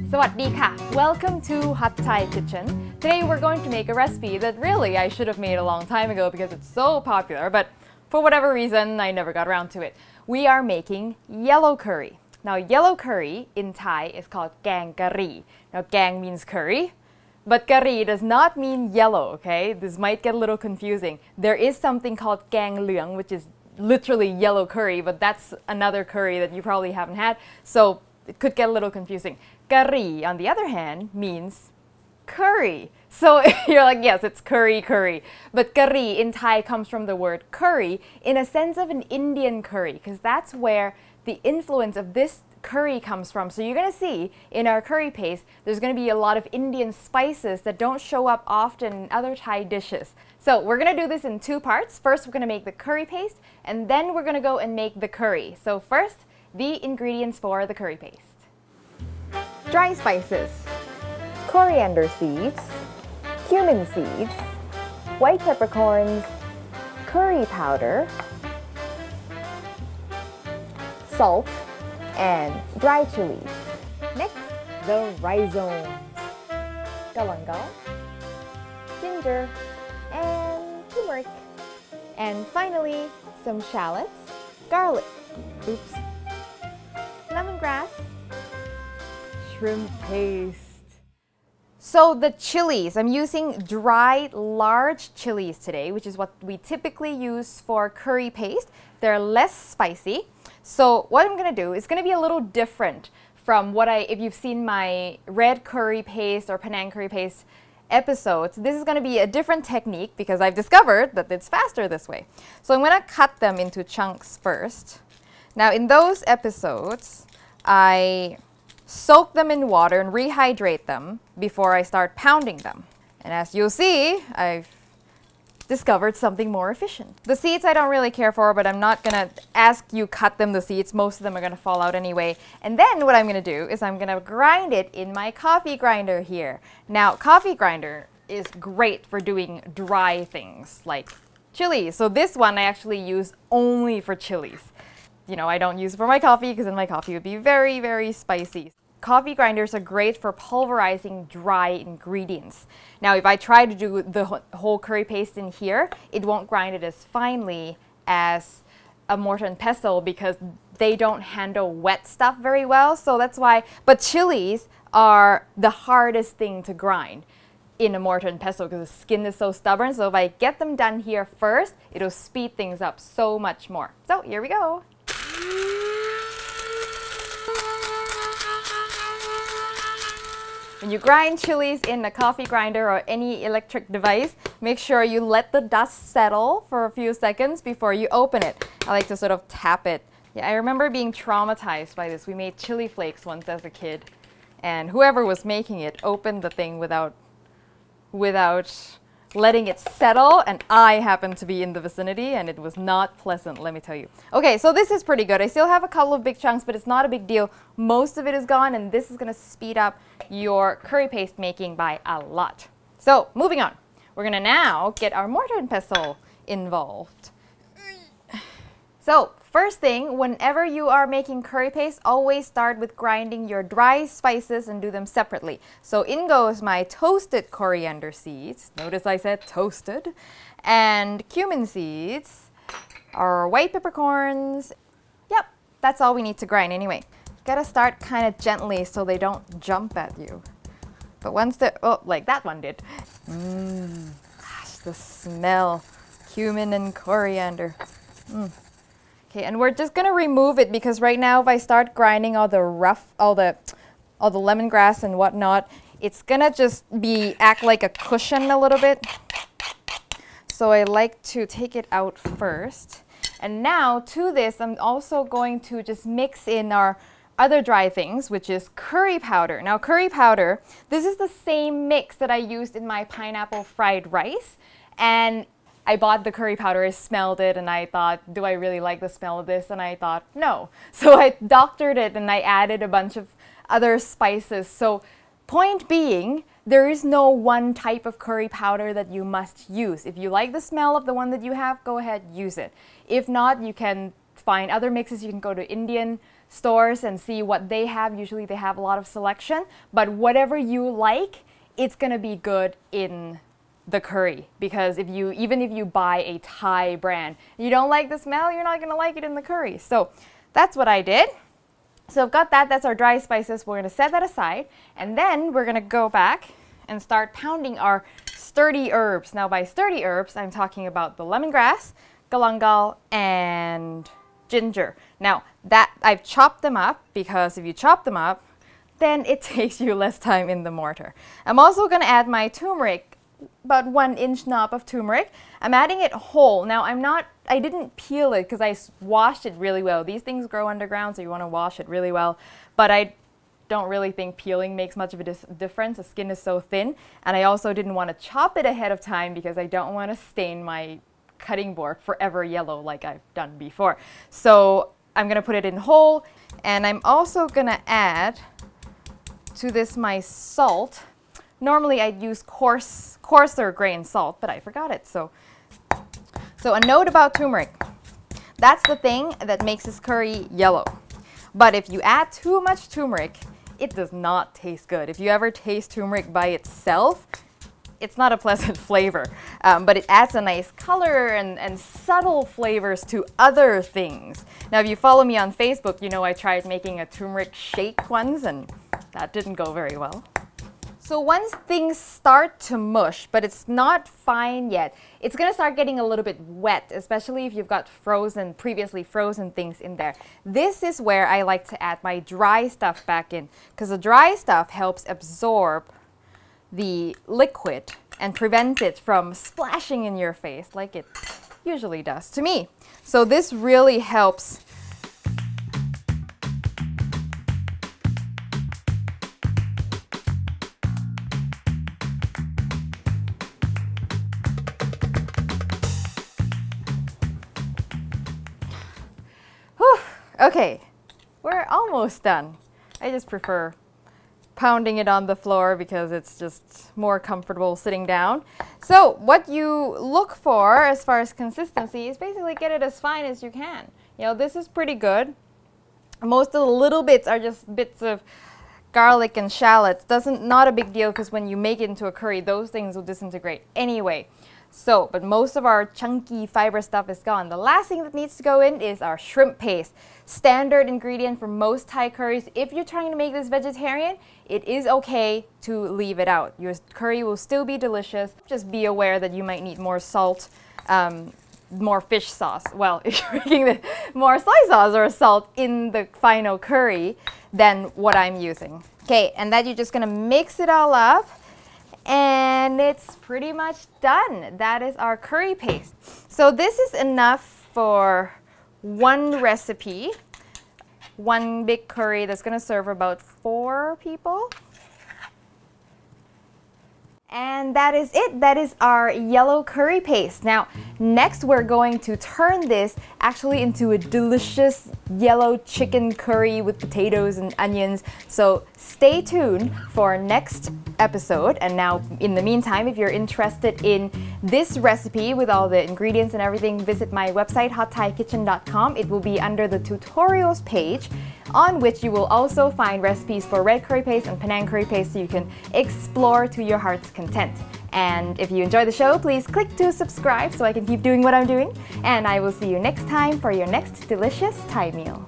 Sawadee-ka! Welcome to Hot Thai Kitchen. Today we're going to make a recipe that really I should have made a long time ago because it's so popular, but for whatever reason I never got around to it. We are making yellow curry. Now yellow curry in Thai is called gang curry. Now gang means curry, but curry does not mean yellow, okay? This might get a little confusing. There is something called gang leung, which is literally yellow curry, but that's another curry that you probably haven't had, so it could get a little confusing. Curry, on the other hand, means curry. So you're like, yes, it's curry. But curry in Thai comes from the word curry in a sense of an Indian curry, because that's where the influence of this curry comes from. So you're going to see in our curry paste, there's going to be a lot of Indian spices that don't show up often in other Thai dishes. So we're going to do this in two parts. First, we're going to make the curry paste, and then we're going to go and make the curry. So first, the ingredients for the curry paste. Dry spices, coriander seeds, cumin seeds, white peppercorns, curry powder, salt, and dry chilies. Next, the rhizomes, galangal, ginger, and turmeric. And finally, some shallots, garlic, lemongrass, shrimp paste. So the chilies, I'm using dry large chilies today, which is what we typically use for curry paste. They're less spicy. So what I'm going to do is going to be a little different from what if you've seen my red curry paste or Penang curry paste episodes, this is going to be a different technique because I've discovered that it's faster this way. So I'm going to cut them into chunks first. Now in those episodes, I soak them in water and rehydrate them before I start pounding them. And as you'll see, I've discovered something more efficient. The seeds I don't really care for, but I'm not gonna ask you cut them the seeds. Most of them are gonna fall out anyway. And then what I'm gonna do is I'm gonna grind it in my coffee grinder here. Now, coffee grinder is great for doing dry things like chilies. So this one I actually use only for chilies. You know, I don't use it for my coffee because then my coffee would be very, very spicy. Coffee grinders are great for pulverizing dry ingredients. Now, if I try to do the whole curry paste in here, it won't grind it as finely as a mortar and pestle because they don't handle wet stuff very well. So that's why, but chilies are the hardest thing to grind in a mortar and pestle because the skin is so stubborn. So if I get them done here first, it'll speed things up so much more. So here we go. When you grind chilies in a coffee grinder or any electric device, make sure you let the dust settle for a few seconds before you open it. I like to sort of tap it. Yeah, I remember being traumatized by this. We made chili flakes once as a kid, and whoever was making it opened the thing without letting it settle, and I happened to be in the vicinity, and it was not pleasant, let me tell you. Okay, so this is pretty good. I still have a couple of big chunks, but it's not a big deal. Most of it is gone, and this is going to speed up your curry paste making by a lot. So, moving on. We're going to now get our mortar and pestle involved. So, first thing, whenever you are making curry paste, always start with grinding your dry spices and do them separately. So in goes my toasted coriander seeds. Notice I said toasted. And cumin seeds, our white peppercorns. Yep, that's all we need to grind anyway. Gotta start kind of gently so they don't jump at you. But once like that one did. Gosh, the smell. Cumin and coriander. Okay, and we're just gonna remove it because right now if I start grinding all the lemongrass and whatnot, it's gonna just act like a cushion a little bit. So I like to take it out first. And now to this, I'm also going to just mix in our other dry things, which is curry powder. Now curry powder, this is the same mix that I used in my pineapple fried rice. And I bought the curry powder, I smelled it, and I thought, do I really like the smell of this? And I thought, no. So I doctored it and I added a bunch of other spices. So point being, there is no one type of curry powder that you must use. If you like the smell of the one that you have, go ahead, use it. If not, you can find other mixes. You can go to Indian stores and see what they have. Usually they have a lot of selection, but whatever you like, it's gonna be good in the curry, because even if you buy a Thai brand, you don't like the smell, you're not gonna like it in the curry. So that's what I did. So I've got that. That's our dry spices. We're gonna set that aside, and then we're gonna go back and start pounding our sturdy herbs. Now by sturdy herbs, I'm talking about the lemongrass, galangal, and ginger. Now that I've chopped them up, because if you chop them up, then it takes you less time in the mortar. I'm also gonna add my turmeric, about 1-inch knob of turmeric. I'm adding it whole. Now I didn't peel it because I washed it really well. These things grow underground, so you want to wash it really well. But I don't really think peeling makes much of a difference. The skin is so thin. And I also didn't want to chop it ahead of time because I don't want to stain my cutting board forever yellow like I've done before. So I'm going to put it in whole. And I'm also going to add to this my salt. Normally I'd use coarser grain salt, but I forgot it. So a note about turmeric. That's the thing that makes this curry yellow. But if you add too much turmeric, it does not taste good. If you ever taste turmeric by itself, it's not a pleasant flavor. But it adds a nice color and subtle flavors to other things. Now, if you follow me on Facebook, you know I tried making a turmeric shake once, and that didn't go very well. So once things start to mush, but it's not fine yet, it's gonna start getting a little bit wet, especially if you've got previously frozen things in there. This is where I like to add my dry stuff back in, because the dry stuff helps absorb the liquid and prevent it from splashing in your face like it usually does to me. So this really helps. Okay, we're almost done. I just prefer pounding it on the floor because it's just more comfortable sitting down. So what you look for as far as consistency is basically get it as fine as you can. You know, this is pretty good. Most of the little bits are just bits of garlic and shallots. Not a big deal, because when you make it into a curry, those things will disintegrate anyway. So, but most of our chunky fiber stuff is gone. The last thing that needs to go in is our shrimp paste. Standard ingredient for most Thai curries. If you're trying to make this vegetarian, it is okay to leave it out. Your curry will still be delicious. Just be aware that you might need more salt, more fish sauce. Well, if you're making more soy sauce or salt in the final curry than what I'm using. Okay, and then you're just gonna mix it all up. And it's pretty much done. That is our curry paste. So this is enough for one recipe, one big curry that's gonna serve about 4 people. And that is it. That is our yellow curry paste. Now, next we're going to turn this actually into a delicious yellow chicken curry with potatoes and onions. So stay tuned for next episode. And now, in the meantime, if you're interested in this recipe with all the ingredients and everything, visit my website, hotthaikitchen.com. It will be under the tutorials page, on which you will also find recipes for red curry paste and Penang curry paste, so you can explore to your heart's content. And if you enjoy the show, please click to subscribe so I can keep doing what I'm doing. And I will see you next time for your next delicious Thai meal.